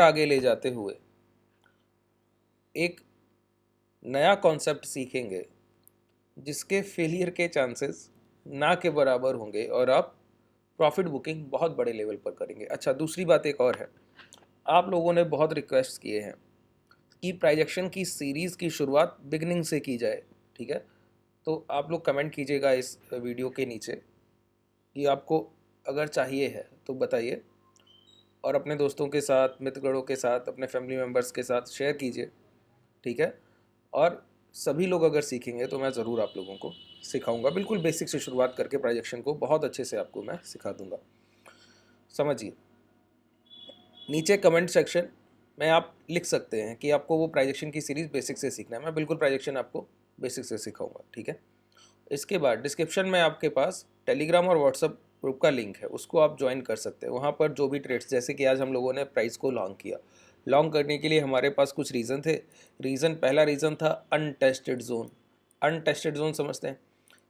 आगे ले जाते हुए एक नया कॉन्सेप्ट सीखेंगे जिसके फेलियर के चांसेस ना के बराबर होंगे और आप प्रॉफिट बुकिंग बहुत बड़े लेवल पर करेंगे। अच्छा, दूसरी बात एक और है, आप लोगों ने बहुत रिक्वेस्ट किए हैं कि प्राइजेक्शन की सीरीज़ की शुरुआत बिगनिंग से की जाए। ठीक है, तो आप लोग कमेंट कीजिएगा इस वीडियो के नीचे कि आपको अगर चाहिए है तो बताइए, और अपने दोस्तों के साथ, मित्रगणों के साथ, अपने फैमिली मेम्बर्स के साथ शेयर कीजिए। ठीक है, और सभी लोग अगर सीखेंगे तो मैं ज़रूर आप लोगों को सिखाऊंगा, बिल्कुल बेसिक से शुरुआत करके प्राइजेक्शन को बहुत अच्छे से आपको मैं सिखा दूंगा। समझिए, नीचे कमेंट सेक्शन में आप लिख सकते हैं कि आपको वो प्राइजेक्शन की सीरीज़ बेसिक से सीखना है। मैं बिल्कुल प्राइजेक्शन आपको बेसिक से सिखाऊंगा। ठीक है, इसके बाद डिस्क्रिप्शन में आपके पास टेलीग्राम और व्हाट्सअप ग्रुप का लिंक है, उसको आप ज्वाइन कर सकते हैं। वहाँ पर जो भी ट्रेड्स, जैसे कि आज हम लोगों ने प्राइस को लॉन्ग किया, लॉन्ग करने के लिए हमारे पास कुछ रीज़न थे। पहला रीज़न था अनटेस्टेड जोन। अनटेस्टेड जोन समझते हैं?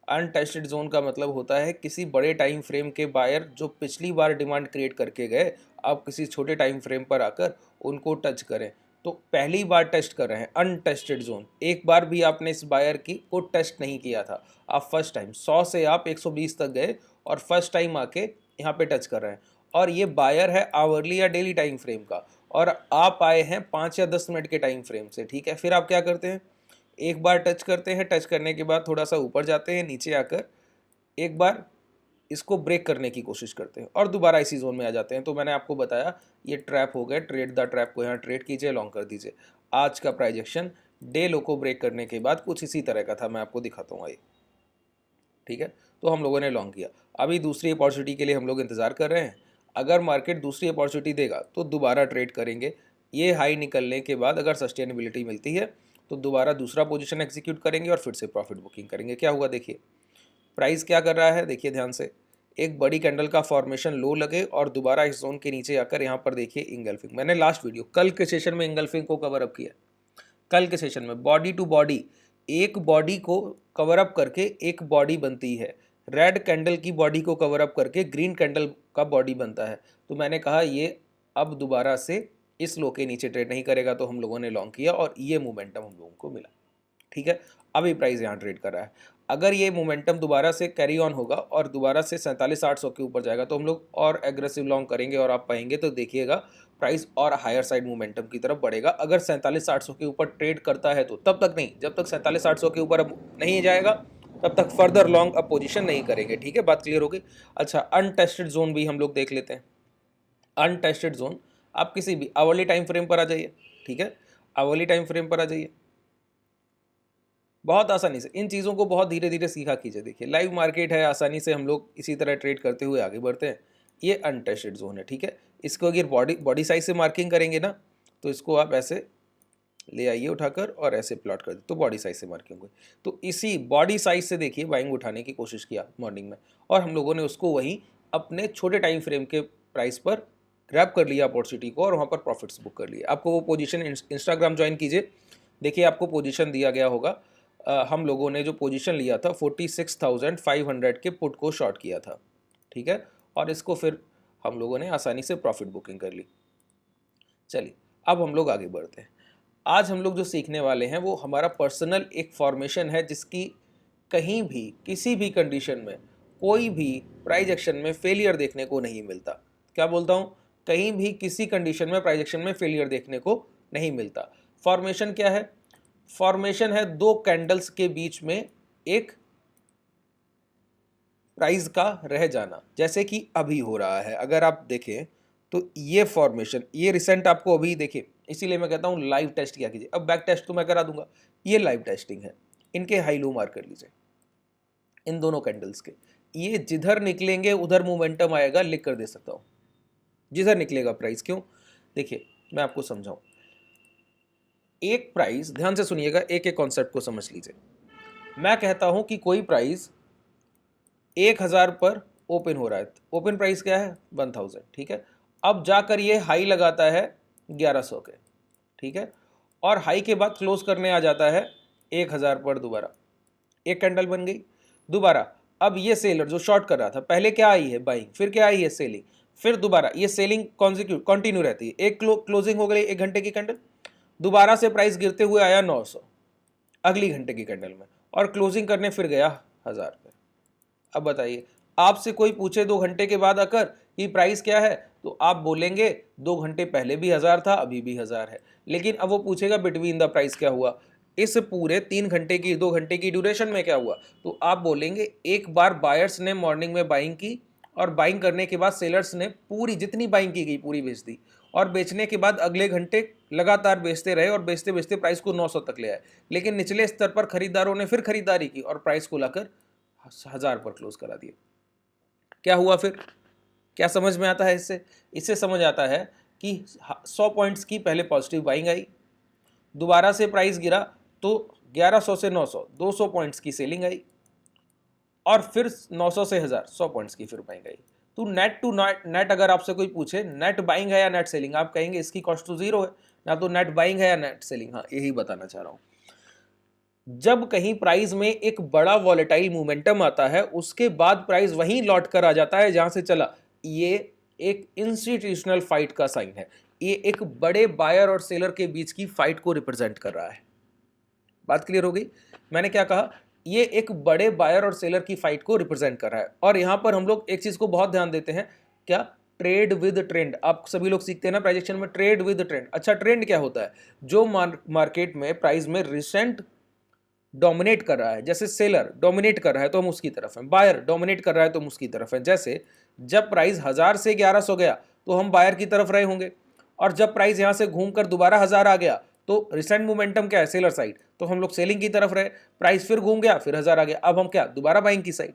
अनटेस्टेड जोन का मतलब होता है किसी बड़े टाइम फ्रेम के बायर जो पिछली बार डिमांड क्रिएट करके गए, आप किसी छोटे टाइम फ्रेम पर आकर उनको टच करें, तो पहली बार टेस्ट कर रहे हैं। अनटेस्टेड जोन, एक बार भी आपने इस बायर की को टेस्ट नहीं किया था, आप फर्स्ट टाइम 100 से आप 120 तक गए और फर्स्ट टाइम आके यहाँ पे टच कर रहे हैं, और ये बायर है आवरली या डेली टाइम फ्रेम का, और आप आए हैं 5 या 10 मिनट के टाइम फ्रेम से। ठीक है, फिर आप क्या करते हैं, एक बार टच करते हैं, टच करने के बाद थोड़ा सा ऊपर जाते हैं, नीचे आकर एक बार इसको ब्रेक करने की कोशिश करते हैं और दोबारा इसी जोन में आ जाते हैं। तो मैंने आपको बताया ये ट्रैप हो गया, ट्रेड द ट्रैप को यहाँ ट्रेड कीजिए, लॉन्ग कर दीजिए। आज का प्राइजेक्शन डे लो को ब्रेक करने के बाद कुछ इसी तरह का था, मैं आपको दिखाता हूँ ये। ठीक है, तो हम लोगों ने लॉन्ग किया, अभी दूसरी अपॉर्चुनिटी के लिए हम लोग इंतज़ार कर रहे हैं। अगर मार्केट दूसरी अपॉर्चुनिटी देगा तो दोबारा ट्रेड करेंगे। ये हाई निकलने के बाद अगर सस्टेनेबिलिटी मिलती है तो दोबारा दूसरा पोजीशन एग्जीक्यूट करेंगे और फिर से प्रॉफिट बुकिंग करेंगे। क्या हुआ देखिए, प्राइस क्या कर रहा है, देखिए ध्यान से, एक बड़ी कैंडल का फॉर्मेशन लो लगे और दोबारा इस जोन के नीचे आकर यहाँ पर देखिए इंगल्फिंग। मैंने लास्ट वीडियो कल के सेशन में इंगल्फिंग को कवर अप किया। कल के सेशन में बॉडी टू बॉडी, एक बॉडी को कवर अप करके एक बॉडी बनती है, रेड कैंडल की बॉडी को कवर अप करके ग्रीन कैंडल का बॉडी बनता है। तो मैंने कहा ये अब दोबारा से इस लो के नीचे ट्रेड नहीं करेगा, तो हम लोगों ने लॉन्ग किया और ये मोमेंटम हम लोगों को मिला। ठीक है, अभी प्राइस यहाँ ट्रेड कर रहा है। अगर ये मोमेंटम दोबारा से कैरी ऑन होगा और दोबारा से 47,800 के ऊपर जाएगा तो हम लोग और एग्रेसिव लॉन्ग करेंगे, और आप पाएंगे तो देखिएगा प्राइस और हायर साइड मोमेंटम की तरफ बढ़ेगा। अगर 47,800 के ऊपर ट्रेड करता है तो तब तक नहीं, जब तक 47,800 के ऊपर अब नहीं जाएगा तब तक फर्दर लॉन्ग अब पोजीशन नहीं करेंगे। ठीक है, बात क्लियर होगी। अच्छा, अनटेस्टेड जोन भी हम लोग देख लेते हैं। अनटेस्टेड जोन, आप किसी भी आवरली टाइम फ्रेम पर आ जाइए। ठीक है, आवरली टाइम फ्रेम पर आ जाइए, बहुत आसानी से इन चीज़ों को बहुत धीरे धीरे सीखा कीजिए। देखिए लाइव मार्केट है, आसानी से हम लोग इसी तरह ट्रेड करते हुए आगे बढ़ते हैं। ये अनटेस्टेड जोन है। ठीक है, इसको अगर बॉडी साइज से मार्किंग करेंगे ना, तो इसको आप ऐसे ले आइए उठाकर और ऐसे प्लॉट कर दे तो बॉडी साइज से मार्किंग हुई। तो इसी बॉडी साइज से देखिए बाइंग उठाने की कोशिश किया मॉर्निंग में, और हम लोगों ने उसको वहीं अपने छोटे टाइम फ्रेम के प्राइस पर ग्रैब कर लिया अपॉर्चुनिटी को, और वहाँ पर प्रॉफिट्स बुक कर लिए। आपको वो पोजीशन इंस्टाग्राम ज्वाइन कीजिए, देखिए आपको पोजीशन दिया गया होगा। हम लोगों ने जो पोजीशन लिया था 46,500 के पुट को शॉर्ट किया था। ठीक है, और इसको फिर हम लोगों ने आसानी से प्रॉफिट बुकिंग कर ली। चलिए अब हम लोग आगे बढ़ते हैं। आज हम लोग जो सीखने वाले हैं वो हमारा पर्सनल एक फॉर्मेशन है, जिसकी कहीं भी किसी भी कंडीशन में कोई भी प्राइस एक्शन में फेलियर देखने को नहीं मिलता। क्या बोलता हूँ, कहीं भी किसी कंडीशन में प्राइस एक्शन में फेलियर देखने को नहीं मिलता। फॉर्मेशन क्या है, फॉर्मेशन है दो कैंडल्स के बीच में एक प्राइस का रह जाना, जैसे कि अभी हो रहा है। अगर आप देखें तो ये फॉर्मेशन, ये रिसेंट आपको अभी देखिए, इसीलिए मैं कहता हूँ लाइव टेस्ट किया कीजिए। अब बैक टेस्ट तो मैं करा दूंगा, ये लाइव टेस्टिंग है। इनके हाई लो मार्क कर लीजिए, इन दोनों कैंडल्स के। ये जिधर निकलेंगे उधर मोमेंटम आएगा, लिख कर दे सकता हूँ, जिधर निकलेगा प्राइस। क्यों, देखिए मैं आपको समझाऊं। एक प्राइस, ध्यान से सुनिएगा, एक एक कॉन्सेप्ट को समझ लीजिए। मैं कहता हूं कि कोई प्राइस 1,000 पर ओपन हो रहा है, ओपन प्राइस क्या है 1,000। ठीक है, अब जाकर ये हाई लगाता है 1,100 के। ठीक है, और हाई के बाद क्लोज करने आ जाता है 1,000 पर, दोबारा एक कैंडल बन गई। दोबारा अब ये सेलर जो शॉर्ट कर रहा था, पहले क्या आई है बाइंग, फिर क्या आई है सेलिंग, फिर दोबारा ये सेलिंग कंटिन्यू रहती है, एक क्लोजिंग हो गई 1 घंटे की कैंडल, दोबारा से प्राइस गिरते हुए आया 900 अगली घंटे की कैंडल में, और क्लोजिंग करने फिर गया 1000 पे। अब बताइए, आपसे कोई पूछे 2 घंटे के बाद आकर कि प्राइस क्या है, तो आप बोलेंगे 2 घंटे पहले भी 1000 था, अभी भी 1000 है। लेकिन अब वो पूछेगा बिटवीन द प्राइस क्या हुआ, इस पूरे 3 घंटे की 2 घंटे की ड्यूरेशन में क्या हुआ, तो आप बोलेंगे एक बार बायर्स ने मॉर्निंग में बाइंग की, और बाइंग करने के बाद सेलर्स ने पूरी जितनी बाइंग की गई पूरी बेच दी, और बेचने के बाद अगले घंटे लगातार बेचते रहे और बेचते बेचते प्राइस को 900 तक ले आए। लेकिन निचले स्तर पर खरीदारों ने फिर खरीदारी की और प्राइस को लाकर 1000 पर क्लोज करा दिया। क्या हुआ फिर, क्या समझ में आता है इससे? इससे समझ आता है कि 100 पॉइंट्स की पहले पॉजिटिव बाइंग आई, दोबारा से प्राइस गिरा तो 1100 से 900 200 पॉइंट्स की सेलिंग आई, और फिर 900 से 1000 100 पॉइंट्स की फिर बाइंग आई। तो नेट टू नेट अगर आपसे कोई पूछे नेट बाइंग है या नेट सेलिंग, आप कहेंगे इसकी कॉस्ट तो 0 है, ना तो नेट बाइंग है या नेट सेलिंग। हाँ, यही बताना चाह रहा हूं। जब कहीं प्राइस में एक बड़ा वॉलेटाइल मोमेंटम आता है, उसके बाद प्राइस वहीं लौट कर आ जाता है जहां से चला, ये एक इंस्टीट्यूशनल फाइट का साइन है। ये एक बड़े बायर और सेलर के बीच की फाइट को रिप्रेजेंट कर रहा है। बात क्लियर हो गई? मैंने क्या कहा, ये एक बड़े बायर और सेलर की फाइट को रिप्रेजेंट कर रहा है। और यहां पर हम लोग एक चीज को बहुत ध्यान देते हैं, क्या? Trade with trend. आप सभी लोग सीखते हैं ना प्राइजेक्शन में, ट्रेड विद ट्रेंड। अच्छा, ट्रेंड क्या होता है? जो मार्केट में प्राइस में रिसेंट डोमिनेट कर रहा है, जैसे सेलर डोमिनेट कर रहा है तो हम उसकी तरफ हैं, बायर डोमिनेट कर रहा है तो हम उसकी तरफ हैं। जैसे जब प्राइस 1000 से 1100 गया तो हम बायर की तरफ रहे होंगे, और जब प्राइस यहां से घूमकर दोबारा 1000 आ गया तो रिसेंट मोमेंटम क्या है? सेलर साइड, तो हम लोग सेलिंग की तरफ रहे। प्राइस फिर घूम गया, फिर 1000 आ गया, अब हम क्या? दोबारा बाइंग की साइड।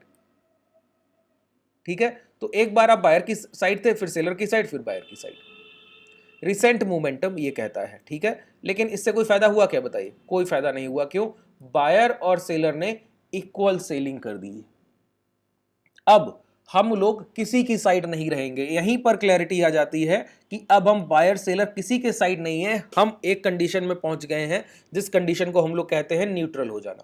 ठीक है, तो एक बार आप बायर की साइड थे, फिर सेलर की साइड, फिर बायर की साइड। रिसेंट मोमेंटम ये कहता है। ठीक है, लेकिन इससे कोई फायदा हुआ क्या? बताइए, कोई फायदा नहीं हुआ। क्यों? बायर और सेलर ने इक्वल सेलिंग कर दी। अब हम लोग किसी की साइड नहीं रहेंगे। यहीं पर क्लैरिटी आ जाती है कि अब हम बायर सेलर किसी के साइड नहीं है, हम एक कंडीशन में पहुंच गए हैं, जिस कंडीशन को हम लोग कहते हैं न्यूट्रल हो जाना।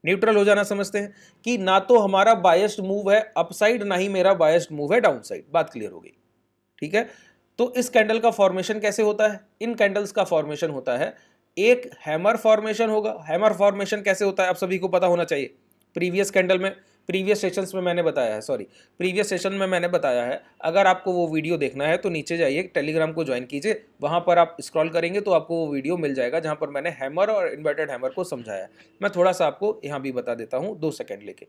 न्यूट्रल हो जाना समझते हैं कि ना तो हमारा बायस्ड मूव है अपसाइड, ना ही मेरा बायस्ड मूव है डाउनसाइड। बात क्लियर हो गई? ठीक है, तो इस कैंडल का फॉर्मेशन कैसे होता है? इन कैंडल्स का फॉर्मेशन होता है, एक हैमर फॉर्मेशन होगा। हैमर फॉर्मेशन कैसे होता है आप सभी को पता होना चाहिए। प्रीवियस कैंडल में, प्रीवियस सेशंस में मैंने बताया है, प्रीवियस सेशन में मैंने बताया है। अगर आपको वो वीडियो देखना है तो नीचे जाइए, टेलीग्राम को ज्वाइन कीजिए, वहां पर आप स्क्रॉल करेंगे तो आपको वो वीडियो मिल जाएगा जहां पर मैंने हैमर और इन्वर्टेड हैमर को समझाया है। मैं थोड़ा सा आपको यहाँ भी बता देता हूँ 2 सेकेंड लेके।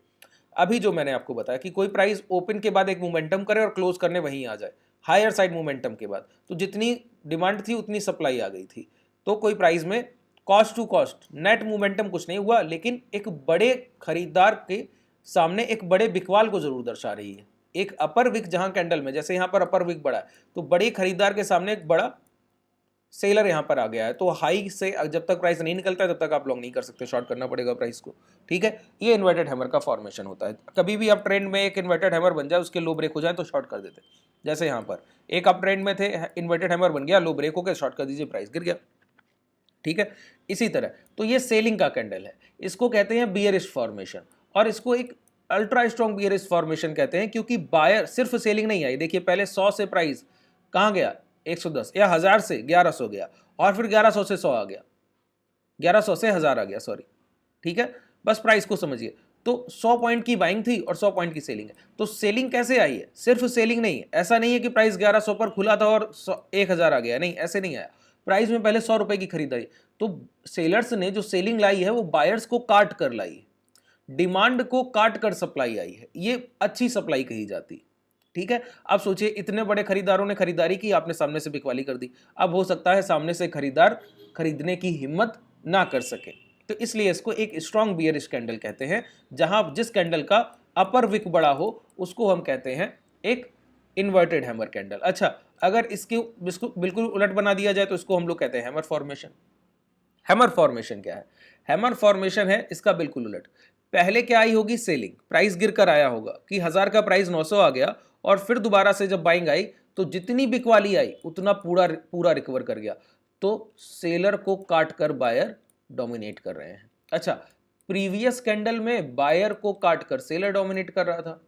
अभी जो मैंने आपको बताया कि कोई प्राइस ओपन के बाद एक मोमेंटम करे और क्लोज करने वहीं आ जाए, हायर साइड मोमेंटम के बाद, तो जितनी डिमांड थी उतनी सप्लाई आ गई थी, तो कोई प्राइस में cost to cost net momentum कुछ नहीं हुआ, लेकिन एक बड़े खरीदार के सामने एक बड़े बिकवाल को जरूर दर्शा रही है। एक अपर विक जहां कैंडल में, जैसे यहां पर अपर विक बड़ा है, तो बड़े खरीदार के सामने एक बड़ा सेलर यहां पर आ गया है, तो हाई से जब तक प्राइस नहीं निकलता है तब तक आप लॉन्ग नहीं कर सकते, शॉर्ट करना पड़ेगा प्राइस को। ठीक है, ये इन्वर्टेड हैमर का फॉर्मेशन होता है। कभी भी आप ट्रेंड में एक इन्वर्टेड हैमर बन जाए, उसके लो ब्रेक हो जाए तो शॉर्ट कर देते। जैसे यहां पर एक अप ट्रेंड में थे, इन्वर्टेड हैमर बन गया, लो ब्रेक हो गया, शॉर्ट कर दीजिए, प्राइस गिर गया। ठीक है, इसी तरह तो ये सेलिंग का कैंडल है, इसको कहते हैं बियरिश फॉर्मेशन, और इसको एक अल्ट्रा स्ट्रॉन्ग बियरिश फॉर्मेशन कहते हैं, क्योंकि बायर सिर्फ सेलिंग नहीं आई। देखिए, पहले 100 से प्राइस कहां गया? 110 या 1000 से 1100 गया, और फिर 1100 से 100 आ गया, 1100 से 1000 आ गया, सॉरी। ठीक है, बस प्राइस को समझिए। तो 100 पॉइंट की बाइंग थी और 100 पॉइंट की सेलिंग है। तो सेलिंग कैसे आई है? सिर्फ सेलिंग नहीं है, ऐसा नहीं है कि प्राइस 1100 पर खुला था और 1000 आ गया, नहीं, ऐसे नहीं आया। प्राइस में पहले 100 रुपए की खरीदारी, तो सेलर्स ने जो सेलिंग लाई है वो बायर्स को काट कर लाई है, डिमांड को काट कर सप्लाई आई है, ये अच्छी सप्लाई कही जाती। ठीक है, अब सोचिए, इतने बड़े खरीदारों ने खरीदारी की, आपने सामने से बिकवाली कर दी। अब हो सकता है सामने से खरीदार खरीदने की हिम्मत ना कर सके, तो इसलिए इसको एक स्ट्रॉन्ग बियरिश कैंडल कहते हैं। जहां जिस कैंडल का अपर विक बड़ा हो उसको हम कहते हैं एक इन्वर्टेड हैमर कैंडल। अच्छा, अगर इसके बिल्कुल उलट बना दिया जाए तो इसको हम लोग कहते हैं हैमर फॉर्मेशन। हैमर फॉर्मेशन क्या है? हैमर फॉर्मेशन है इसका बिल्कुल उलट। पहले क्या आई होगी? सेलिंग, प्राइस गिर कर आया होगा कि 1000 का प्राइस 900 आ गया, और फिर दोबारा से जब बाइंग आई तो जितनी बिकवाली आई उतना पूरा रिकवर कर गया, तो सेलर को काट कर बायर डोमिनेट कर रहे हैं। अच्छा, प्रीवियस कैंडल में बायर को काट कर सेलर डोमिनेट कर रहा था,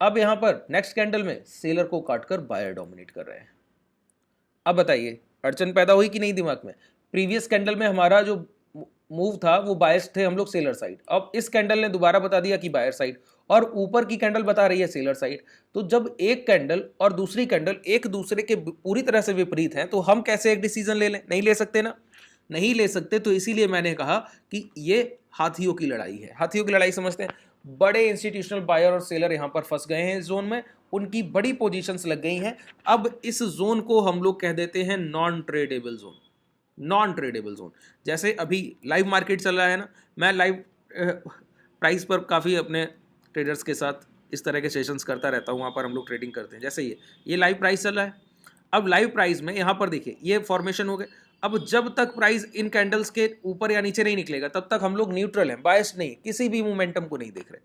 अब यहां पर नेक्स्ट कैंडल में सेलर को काटकर बायर डोमिनेट कर रहे हैं। अब बताइए अड़चन पैदा हुई कि नहीं दिमाग में? प्रीवियस कैंडल में हमारा जो मूव था वो बायर्स थे हम लोग सेलर साइड, अब इस कैंडल ने दोबारा बता दिया कि बायर साइड, और ऊपर की कैंडल बता रही है सेलर साइड। तो जब एक कैंडल और दूसरी कैंडल एक दूसरे के पूरी तरह से विपरीत हैं तो हम कैसे एक डिसीजन ले लें? नहीं ले सकते ना, नहीं ले सकते। तो इसीलिए मैंने कहा कि ये हाथियों की लड़ाई है। हाथियों की लड़ाई समझते हैं? बड़े इंस्टीट्यूशनल बायर और सेलर यहां पर फंस गए हैं इस जोन में, उनकी बड़ी पोजीशंस लग गई हैं। अब इस जोन को हम लोग कह देते हैं non tradable zone. Non tradable zone, जैसे अभी लाइव मार्केट चल रहा है ना, मैं लाइव प्राइस पर काफ़ी अपने ट्रेडर्स के साथ इस तरह के सेशंस करता रहता हूँ, वहाँ पर हम लोग ट्रेडिंग करते हैं। जैसे ये लाइव प्राइस चल रहा है। अब लाइव प्राइस में यहाँ पर देखिए ये फॉर्मेशन हो गए। अब जब तक प्राइस इन कैंडल्स के ऊपर या नीचे नहीं निकलेगा तब तक हम लोग न्यूट्रल हैं, बायस्ड नहीं, किसी भी मोमेंटम को नहीं देख रहे।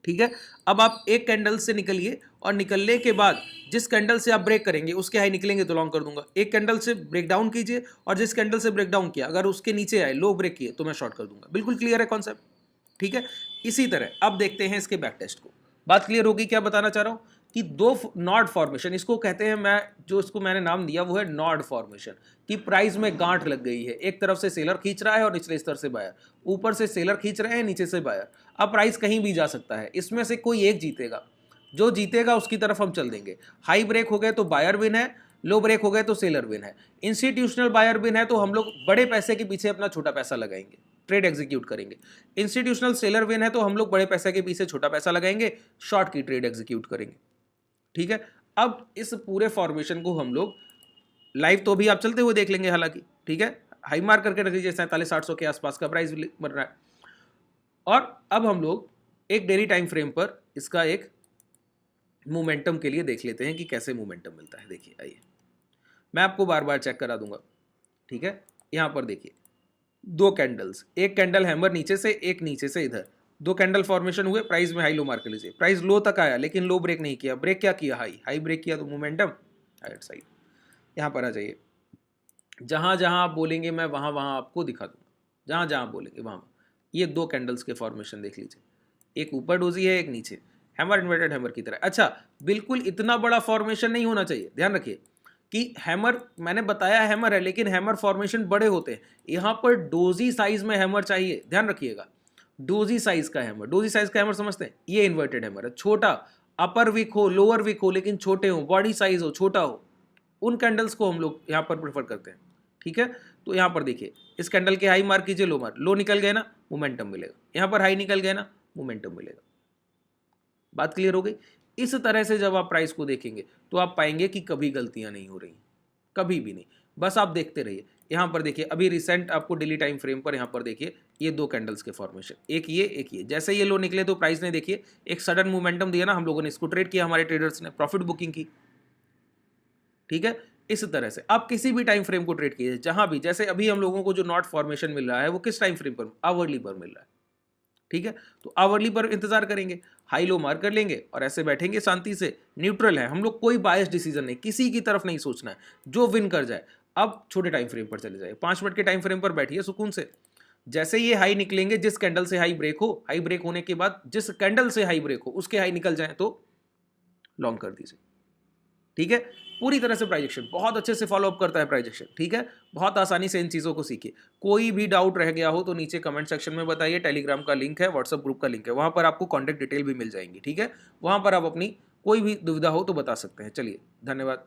ठीक है, अब आप एक कैंडल से निकलिए और निकलने के बाद जिस कैंडल से आप ब्रेक करेंगे उसके हाई निकलेंगे तो लॉन्ग कर दूंगा। एक कैंडल से ब्रेक डाउन कीजिए और जिस कैंडल से ब्रेक डाउन किया अगर उसके नीचे आए, लो ब्रेक किए, तो मैं शॉर्ट कर दूंगा। बिल्कुल क्लियर है कॉन्सेप्ट? ठीक है, इसी तरह अब देखते हैं इसके बैक टेस्ट को। बात क्लियर होगी? क्या बताना चाह रहा हूं कि दो नॉड फॉर्मेशन, इसको कहते हैं, मैं जो इसको मैंने नाम दिया वो है नॉड फॉर्मेशन, कि प्राइस में गांठ लग गई है। एक तरफ से सेलर खींच रहा है और निचले स्तर से बायर, ऊपर से सेलर खींच रहे हैं, नीचे से बायर। अब प्राइस कहीं भी जा सकता है, इसमें से कोई एक जीतेगा, जो जीतेगा उसकी तरफ हम चल देंगे। हाई ब्रेक हो गए तो बायर विन है, लो ब्रेक हो गए तो सेलर विन है। इंस्टीट्यूशनल बायर विन है तो हम लोग बड़े पैसे के पीछे अपना छोटा पैसा लगाएंगे, ट्रेड एग्जीक्यूट करेंगे। इंस्टीट्यूशनल सेलर विन है तो हम लोग बड़े पैसे के पीछे छोटा पैसा लगाएंगे, शॉर्ट की ट्रेड एग्जीक्यूट करेंगे। ठीक है, अब इस पूरे फॉर्मेशन को हम लोग लाइव तो भी आप चलते हुए देख लेंगे हालांकि। ठीक है, हाई मार्क करके रख लीजिए, 47,800 के आसपास का प्राइस बन रहा है। और अब हम लोग एक डेली टाइम फ्रेम पर इसका एक मोमेंटम के लिए देख लेते हैं कि कैसे मोमेंटम मिलता है। देखिए आइए, मैं आपको बार बार चेक करा दूंगा। ठीक है, यहां पर देखिए दो कैंडल्स, एक कैंडल हैमर नीचे से, एक नीचे से इधर, दो कैंडल फॉर्मेशन हुए, प्राइस में हाई लो मार्क लीजिए। प्राइस लो तक आया लेकिन लो ब्रेक नहीं किया, ब्रेक क्या किया? हाई। हाई ब्रेक किया तो मोमेंटम राइट साइड। यहां पर आ जाइए, जहां जहां आप बोलेंगे मैं वहां वहां आपको दिखा दूंगा, जहां जहां आप बोलेंगे वहां। ये दो कैंडल्स के फॉर्मेशन देख लीजिए, एक ऊपर डोजी है, एक नीचे, हैमर इन्वर्टेड हैमर की तरह। अच्छा, बिल्कुल इतना बड़ा फॉर्मेशन नहीं होना चाहिए, ध्यान रखिए कि हैमर, मैंने बताया हैमर है लेकिन हैमर फॉर्मेशन बड़े होते हैं। यहां पर डोजी साइज में हैमर चाहिए, ध्यान रखिएगा, डोजी साइज का हैमर। डोजी साइज का हैमर समझते हैं? ये इन्वर्टेड हैमर है, छोटा, अपर विक हो, लोअर विक हो, लेकिन छोटे हो, बॉडी साइज हो, छोटा हो, उन कैंडल्स को हम लोग यहाँ पर प्रेफर करते हैं। ठीक है, तो यहाँ पर देखिए इस कैंडल के हाई मार्क कीजिए, लो मार्क, लो निकल गए ना, मोमेंटम मिलेगा। यहाँ पर हाई निकल गए ना, मोमेंटम मिलेगा। बात क्लियर हो गई? इस तरह से जब आप प्राइस को देखेंगे तो आप पाएंगे कि कभी गलतियां नहीं हो रही, कभी भी नहीं। बस आप देखते रहिए। यहाँ पर देखिए अभी रिसेंट आपको डेली टाइम फ्रेम पर यहाँ पर देखिए ये दो कैंडल्स के फॉर्मेशन, एक ये एक ये, जैसे ये लो निकले तो प्राइस ने देखिए एक सडन मोमेंटम दिया ना, हम लोगों ने इसको ट्रेड किया, हमारे ट्रेडर्स ने प्रॉफिट बुकिंग की। ठीक है, इस तरह से आप किसी भी टाइम फ्रेम को ट्रेड कीजिए, जहां भी, जैसे अभी हम लोगों को जो नॉट फॉर्मेशन मिल रहा है वो किस टाइम फ्रेम पर? आवरली पर मिल रहा है। ठीक है, तो आवरली पर इंतजार करेंगे, हाई लो मार्क कर लेंगे और ऐसे बैठेंगे शांति से, न्यूट्रल है हम लोग, कोई बायस डिसीजन नहीं, किसी की तरफ नहीं सोचना है, जो विन कर जाए। अब छोटे टाइम फ्रेम पर चले जाए, 5 मिनट के टाइम फ्रेम पर बैठिए सुकून से। जैसे ये हाई निकलेंगे, जिस कैंडल से हाई ब्रेक हो, हाई ब्रेक होने के बाद जिस कैंडल से हाई ब्रेक हो उसके हाई निकल जाए तो लॉन्ग कर दीजिए। ठीक है, पूरी तरह से प्राइजेक्शन बहुत अच्छे से फॉलो अप करता है प्राइजेक्शन। ठीक है, बहुत आसानी से इन चीज़ों को सीखिए। कोई भी डाउट रह गया हो तो नीचे कमेंट सेक्शन में बताइए, टेलीग्राम का लिंक है, व्हाट्सएप ग्रुप का लिंक है, वहाँ पर आपको कॉन्टैक्ट डिटेल भी मिल जाएंगी। ठीक है, वहाँ पर आप अपनी कोई भी दुविधा हो तो बता सकते हैं। चलिए, धन्यवाद।